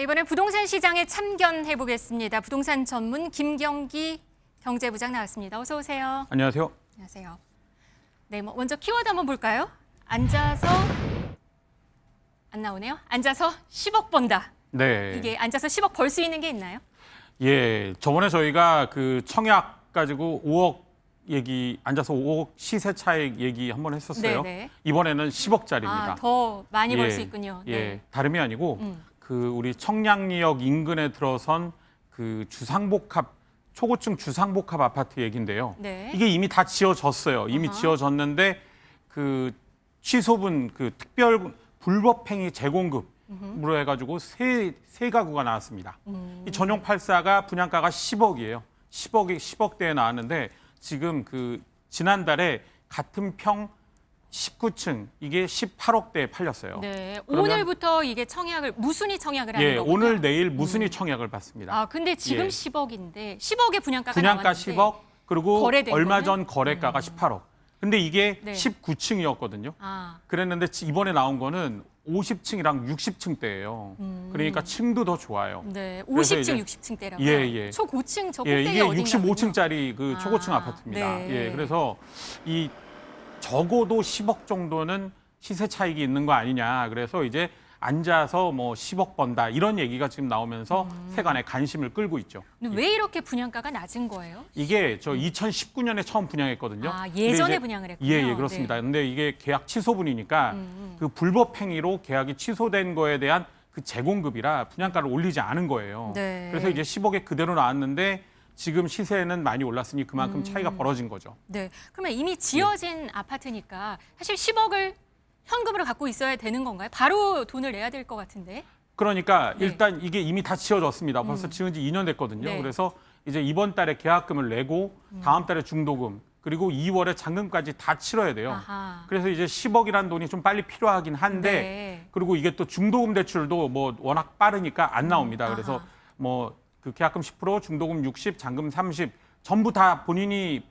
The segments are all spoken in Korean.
이번엔 부동산 시장에 참견해 보겠습니다. 부동산 전문 김경기 경제부장 나왔습니다. 어서 오세요. 안녕하세요. 안녕하세요. 네, 먼저 키워드 한번 볼까요? 앉아서 안 나오네요. 앉아서 10억 번다. 네. 이게 앉아서 10억 벌 수 있는 게 있나요? 예, 저번에 저희가 그 청약 가지고 5억 얘기, 앉아서 5억 시세 차익 얘기 한번 했었어요. 네네. 이번에는 10억짜리입니다. 아, 더 많이 벌 수 있군요. 예, 네. 다름이 아니고 그 우리 청량리역 인근에 들어선 그 주상복합 초고층 주상복합 아파트 얘기인데요. 네. 이게 이미 다 지어졌어요. 이미 지어졌는데 그 취소분 그 특별 불법행위 재공급으로 해가지고 세 가구가 나왔습니다. 이 전용 8사가 분양가가 10억이에요. 10억대에 나왔는데 지금 그 지난달에 같은 평 19층 이게 18억대에 팔렸어요. 네. 그러면- 오늘부터 이게 청약을 무순위 청약을 하는 예, 거군요. 오늘 내일 무순위 청약을 받습니다. 아, 근데 지금 예. 10억인데 10억의 분양가가 분양가 나왔는데 10억 그리고 거래된 얼마 거는? 전 거래가가 18억. 근데 이게 네. 19층이었거든요. 아, 그랬는데 이번에 나온 거는 50층이랑 60층대예요. 그러니까 층도 더 좋아요. 네. 그래서 50층, 이제- 60층대라고요? 예, 예. 초고층 저 예, 꼭대기 이게 어딘가군요. 65층짜리 그 초고층 아, 아파트입니다. 네. 예, 그래서 이 적어도 10억 정도는 시세 차익이 있는 거 아니냐. 그래서 이제 앉아서 뭐 10억 번다 이런 얘기가 지금 나오면서 세간의 관심을 끌고 있죠. 근데 왜 이렇게 분양가가 낮은 거예요? 이게 저 2019년에 처음 분양했거든요. 아, 근데 예전에 이제- 분양을 했군요. 예, 그렇습니다. 네. 근데 이게 계약 취소분이니까 그 불법 행위로 계약이 취소된 거에 대한 그 재공급이라 분양가를 올리지 않은 거예요. 네. 그래서 이제 10억에 그대로 나왔는데 지금 시세는 많이 올랐으니 그만큼 차이가 벌어진 거죠. 네. 그러면 이미 지어진 아파트니까 사실 10억을 현금으로 갖고 있어야 되는 건가요? 바로 돈을 내야 될 것 같은데. 그러니까 네. 일단 이게 이미 다 지어졌습니다. 벌써 지은 지 2년 됐거든요. 네. 그래서 이제 이번 달에 계약금을 내고 다음 달에 중도금 그리고 2월에 잔금까지 다 치러야 돼요. 아하. 그래서 이제 10억이라는 돈이 좀 빨리 필요하긴 한데 네. 그리고 이게 또 중도금 대출도 뭐 워낙 빠르니까 안 나옵니다. 그래서 아하. 뭐 그 계약금 10%, 중도금 60, 잔금 30 전부 다 본인이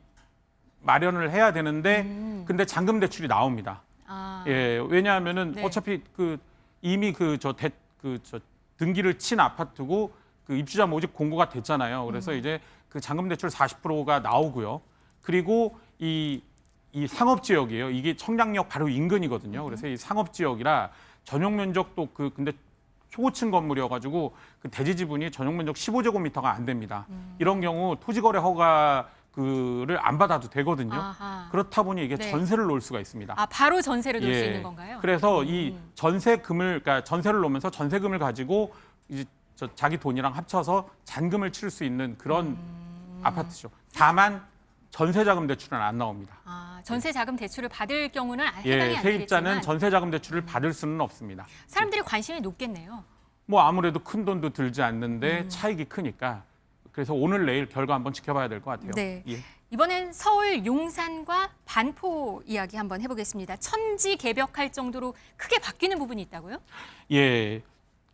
마련을 해야 되는데 근데 잔금 대출이 나옵니다. 아. 예, 왜냐하면은 네. 어차피 그 이미 저 등기를 친 아파트고 그 입주자 모집 공고가 됐잖아요. 그래서 이제 그 잔금 대출 40%가 나오고요. 그리고 이 상업 지역이에요. 이게 청량역 바로 인근이거든요. 그래서 이 상업 지역이라 전용 면적도 근데 초고층 건물이어가지고 그 대지 지분이 전용 면적 15제곱미터가 안 됩니다. 이런 경우 토지거래 허가를 안 받아도 되거든요. 아하. 그렇다 보니 이게 네. 전세를 놓을 수가 있습니다. 아, 바로 전세를 놓을 수 예. 있는 건가요? 그래서 이 전세금을 그러니까 전세를 놓으면서 전세금을 가지고 이제 자기 돈이랑 합쳐서 잔금을 치를 수 있는 그런 아파트죠. 다만 전세자금 대출은 안 나옵니다. 아, 전세 자금 대출을 받을 경우는 해당이 예, 안 세입자는 되겠지만 전세자금 대출을 받을 수는 없습니다. 사람들이 관심이 높겠네요. 뭐 아무래도 큰 돈도 들지 않는데 차익이 크니까 그래서 오늘 내일 결과 한번 지켜봐야 될 것 같아요. 네. 예. 이번엔 서울 용산과 반포 이야기 한번 해보겠습니다. 천지개벽할 정도로 크게 바뀌는 부분이 있다고요? 예,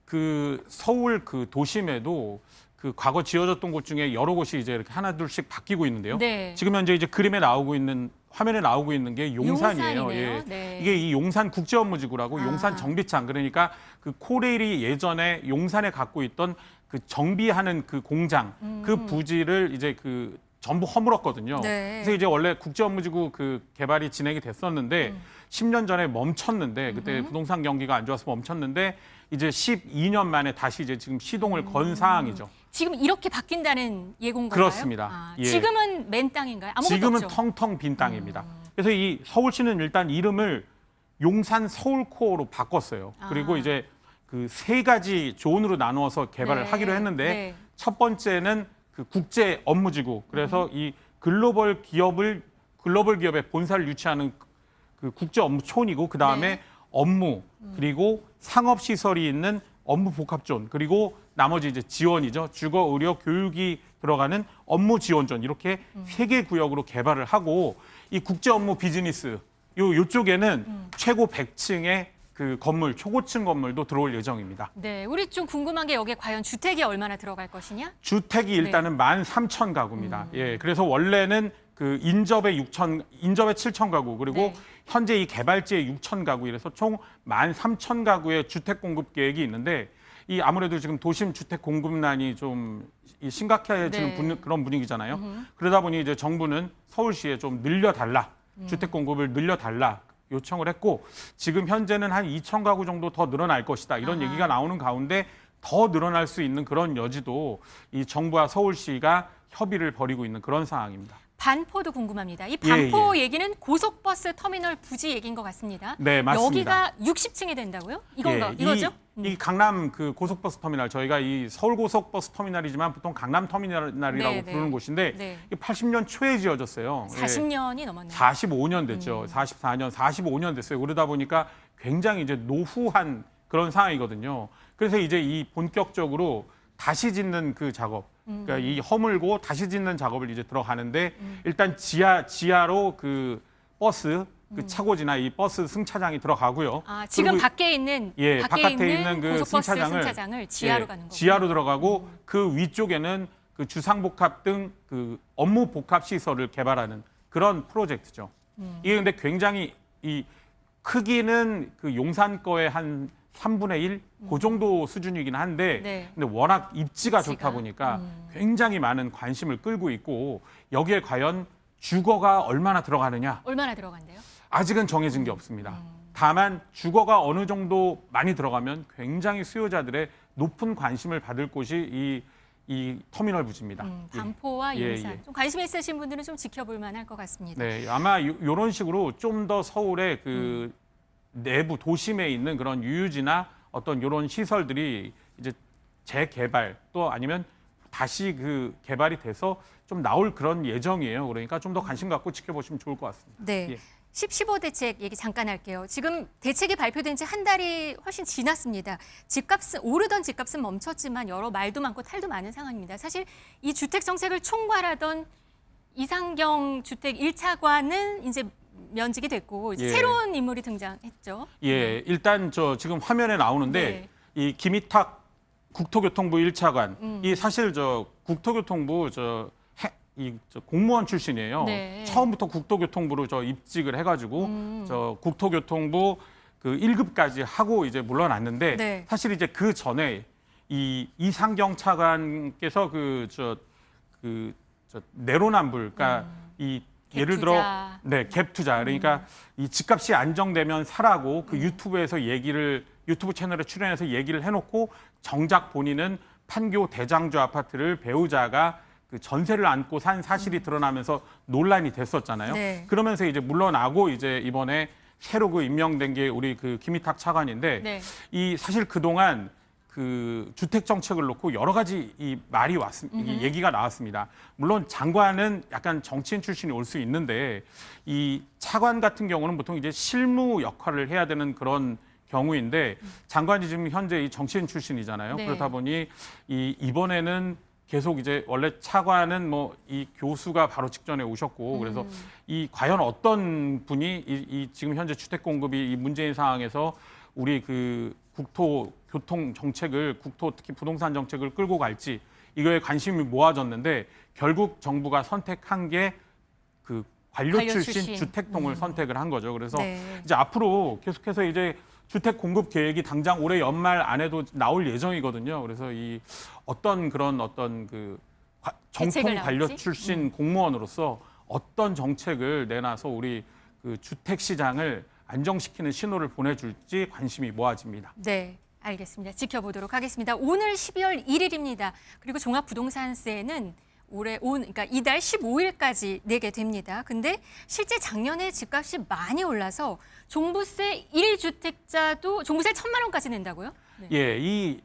그 서울 그 도심에도 그 과거 지어졌던 곳 중에 여러 곳이 이제 이렇게 하나둘씩 바뀌고 있는데요. 네. 지금 현재 이제 그림에 나오고 있는 화면에 나오고 있는 게 용산이에요. 용산이네요. 예. 네. 이게 이 용산 국제업무지구라고 아. 용산 정비창 그러니까 그 코레일이 예전에 용산에 갖고 있던 그 정비하는 그 공장 그 부지를 이제 그 전부 허물었거든요. 네. 그래서 이제 원래 국제업무지구 그 개발이 진행이 됐었는데 10년 전에 멈췄는데 그때 부동산 경기가 안 좋아서 멈췄는데 이제 12년 만에 다시 이제 지금 시동을 건 상황이죠. 지금 이렇게 바뀐다는 예고인가요? 그렇습니다. 아, 예. 지금은 맨 땅인가요? 아무것도 지금은 없죠? 텅텅 빈 땅입니다. 그래서 이 서울시는 일단 이름을 용산 서울코어로 바꿨어요. 아. 그리고 이제 그 세 가지 존으로 나누어서 개발을 네. 하기로 했는데 네. 첫 번째는 그 국제 업무지구. 그래서 이 글로벌 기업의 본사를 유치하는 그 국제 업무촌이고 그 다음에 네. 업무 그리고 상업 시설이 있는 업무 복합존 그리고 나머지 이제 지원이죠. 주거, 의료, 교육이 들어가는 업무 지원존 이렇게 세 개 구역으로 개발을 하고 이 국제 업무 비즈니스 요쪽에는 최고 100층의 그 건물 초고층 건물도 들어올 예정입니다. 네, 우리 좀 궁금한 게 여기에 과연 주택이 얼마나 들어갈 것이냐? 주택이 일단은 13,000 가구입니다. 예, 그래서 원래는 그 인접에 7,000 가구 그리고 네. 현재 이 개발지에 6,000 가구 이래서 총 13,000 가구의 주택 공급 계획이 있는데 이 아무래도 지금 도심 주택 공급난이 좀 심각해지는 네. 그런 분위기잖아요. 그러다 보니 이제 정부는 서울시에 좀 늘려달라, 주택 공급을 늘려달라 요청을 했고, 지금 현재는 한 2천 가구 정도 더 늘어날 것이다 이런 아하. 얘기가 나오는 가운데 더 늘어날 수 있는 그런 여지도 이 정부와 서울시가 협의를 벌이고 있는 그런 상황입니다. 반포도 궁금합니다. 이 반포 얘기는 고속버스 터미널 부지 얘기인 것 같습니다. 네, 맞습니다. 여기가 60층이 된다고요? 이건가? 예, 이거죠? 이 강남 그 고속버스 터미널, 저희가 이 서울 고속버스 터미널이지만 보통 강남 터미널이라고 네, 부르는 네. 곳인데 네. 이게 80년 초에 지어졌어요. 40년이 넘었네요. 45년 됐죠. 44년, 45년 됐어요. 그러다 보니까 굉장히 이제 노후한 그런 상황이거든요. 그래서 이제 이 본격적으로 다시 짓는 그 작업, 그러니까 이 허물고 다시 짓는 작업을 이제 들어가는데 일단 지하로 그 버스 그 차고지나 이 버스 승차장이 들어가고요. 아, 지금 그리고 밖에 있는 바깥에 있는 그 고속버스 승차장을 승차장을 지하로 가는 거고. 지하로 들어가고 그 위쪽에는 그 주상복합 등 그 업무 복합 시설을 개발하는 그런 프로젝트죠. 이게 근데 굉장히 이 크기는 그 용산 거의 한 3분의 1? 그 정도 수준이긴 한데 네. 근데 워낙 입지가 입지가? 좋다 보니까 굉장히 많은 관심을 끌고 있고, 여기에 과연 주거가 얼마나 들어가느냐 얼마나 들어간대요? 아직은 정해진 게 없습니다. 다만 주거가 어느 정도 많이 들어가면 굉장히 수요자들의 높은 관심을 받을 곳이 이 터미널 부지입니다. 반포와 예, 용산. 예. 좀 관심 있으신 분들은 좀 지켜볼 만할 것 같습니다. 네, 아마 이런 식으로 좀 더 서울의 그 내부 도심에 있는 그런 유유지나 어떤 이런 시설들이 이제 재개발 또 아니면 다시 그 개발이 돼서 좀 나올 그런 예정이에요. 그러니까 좀 더 관심 갖고 지켜보시면 좋을 것 같습니다. 네. 예. 10.15 대책 얘기 잠깐 할게요. 지금 대책이 발표된 지 한 달이 훨씬 지났습니다. 오르던 집값은 멈췄지만 여러 말도 많고 탈도 많은 상황입니다. 사실 이 주택 정책을 총괄하던 이상경 주택 1차관은 이제 면직이 됐고 이제 예. 새로운 인물이 등장했죠. 예, 일단 저 지금 화면에 나오는데 네. 이 김희탁 국토교통부 1차관, 이 사실 저 국토교통부 저 공무원 출신이에요. 네. 처음부터 국토교통부로 저 입직을 해가지고 저 국토교통부 그 1급까지 하고 이제 물러났는데 네. 사실 이제 그 전에 이 이상경 차관께서 저 내로남불, 그러니까 이 예를 들어 갭투자. 갭 투자, 그러니까 이 집값이 안정되면 사라고 그 유튜브 채널에 출연해서 얘기를 해놓고 정작 본인은 판교 대장주 아파트를 배우자가 그 전세를 안고 산 사실이 드러나면서 논란이 됐었잖아요. 네. 그러면서 이제 물러나고 이제 이번에 새로 그 임명된 게 우리 그 김희탁 차관인데 네. 이 사실 그동안 그 주택 정책을 놓고 여러 가지 이 말이 이 얘기가 나왔습니다. 물론 장관은 약간 정치인 출신이 올 수 있는데 이 차관 같은 경우는 보통 이제 실무 역할을 해야 되는 그런 경우인데 장관이 지금 현재 이 정치인 출신이잖아요. 네. 그렇다 보니 이번에는 계속 이제 원래 차관은 뭐 이 교수가 바로 직전에 오셨고 그래서 이 과연 어떤 분이 이 지금 현재 주택 공급이 이 문재인 상황에서 우리 그 교통 정책을 특히 부동산 정책을 끌고 갈지 이거에 관심이 모아졌는데 결국 정부가 선택한 게 그 관료 출신 주택통을 선택을 한 거죠. 그래서 네. 이제 앞으로 계속해서 이제 주택 공급 계획이 당장 올해 연말 안에도 나올 예정이거든요. 그래서 이 어떤 그 정통 관료 나올지? 출신 공무원으로서 어떤 정책을 내놔서 우리 그 주택 시장을 안정시키는 신호를 보내줄지 관심이 모아집니다. 네, 알겠습니다. 지켜보도록 하겠습니다. 오늘 12월 1일입니다. 그리고 종합부동산세는 그러니까 이달 15일까지 내게 됩니다. 근데 실제 작년에 집값이 많이 올라서 종부세 1주택자도 종부세 1,000만 원까지 낸다고요? 네. 예, 이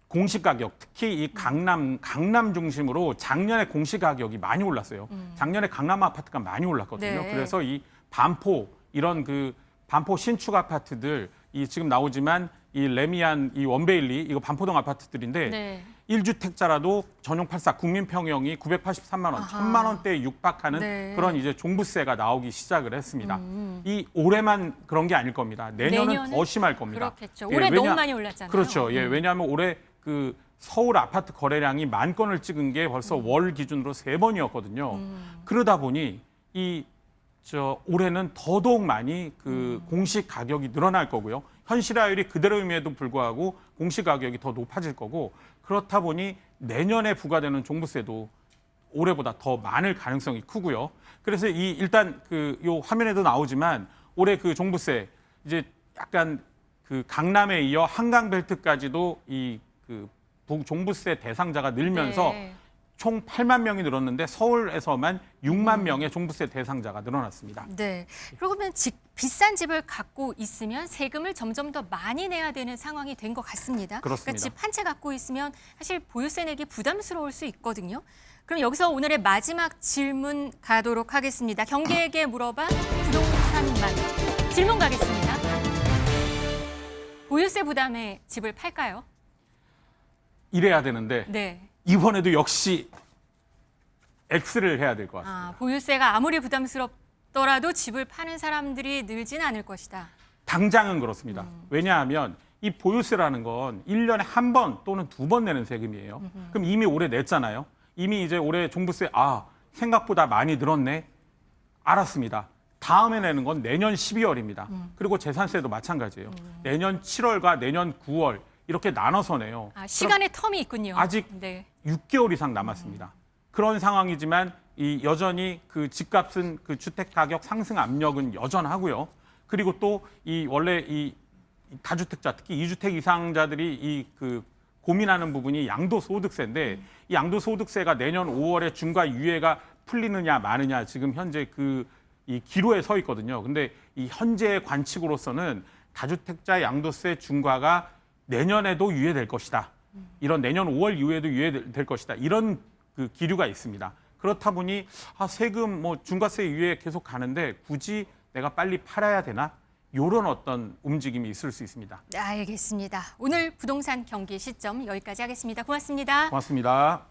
공시 가격, 특히 이 강남 중심으로 작년에 공시 가격이 많이 올랐어요. 작년에 강남 아파트가 많이 올랐거든요. 네. 그래서 이 반포 이런 그 반포 신축 아파트들 이 지금 나오지만 이 레미안, 이 원베일리 이거 반포동 아파트들인데 네. 1주택자라도 전용 84 국민평형이 983만 원, 아하. 1,000만 원대에 육박하는 네. 그런 이제 종부세가 나오기 시작을 했습니다. 이 올해만 그런 게 아닐 겁니다. 내년은 더 심할 겁니다. 그렇겠죠. 예, 올해 너무 많이 올랐잖아요. 그렇죠. 예, 왜냐하면 올해 그 서울 아파트 거래량이 10,000건을 찍은 게 벌써 월 기준으로 3번이었거든요. 그러다 보니 올해는 더더욱 많이 그 공시 가격이 늘어날 거고요. 현실화율이 그대로임에도 불구하고 공시가격이 더 높아질 거고 그렇다 보니 내년에 부과되는 종부세도 올해보다 더 많을 가능성이 크고요. 그래서 일단 요 화면에도 나오지만 올해 그 종부세 이제 약간 그 강남에 이어 한강벨트까지도 그 종부세 대상자가 늘면서 네. 총 8만 명이 늘었는데 서울에서만 6만 명의 종부세 대상자가 늘어났습니다. 네. 그러면 비싼 집을 갖고 있으면 세금을 점점 더 많이 내야 되는 상황이 된 것 같습니다. 그렇습니다. 그러니까 집 한 채 갖고 있으면 사실 보유세 내기 부담스러울 수 있거든요. 그럼 여기서 오늘의 마지막 질문 가도록 하겠습니다. 경계에게 물어봐 부동산만. 질문 가겠습니다. 보유세 부담에 집을 팔까요? 이래야 되는데 네. 이번에도 역시 X를 해야 될 것 같습니다. 보유세가 아무리 부담스럽더라도 집을 파는 사람들이 늘진 않을 것이다. 당장은 그렇습니다. 왜냐하면 이 보유세라는 건 1년에 한 번 또는 두 번 내는 세금이에요. 그럼 이미 올해 냈잖아요. 이미 이제 올해 종부세 생각보다 많이 늘었네. 알았습니다. 다음에 내는 건 내년 12월입니다. 그리고 재산세도 마찬가지예요. 내년 7월과 내년 9월 이렇게 나눠서 내요. 시간의 텀이 있군요. 아직 네. 6개월 이상 남았습니다. 그런 상황이지만 여전히 그 집값은 그 주택 가격 상승 압력은 여전하고요. 그리고 또 원래 이 다주택자 특히 2주택 이상자들이 그 고민하는 부분이 양도소득세인데 이 양도소득세가 내년 5월에 중과 유예가 풀리느냐 마느냐 지금 현재 이 기로에 서 있거든요. 근데 이 현재의 관측으로서는 다주택자 양도세 중과가 내년에도 유예될 것이다. 이런 내년 5월 이후에도 유예될 것이다. 이런 그 기류가 있습니다. 그렇다 보니 세금 중과세 유예 계속 가는데 굳이 내가 빨리 팔아야 되나? 이런 어떤 움직임이 있을 수 있습니다. 네, 알겠습니다. 오늘 부동산 경기 시점 여기까지 하겠습니다. 고맙습니다. 고맙습니다.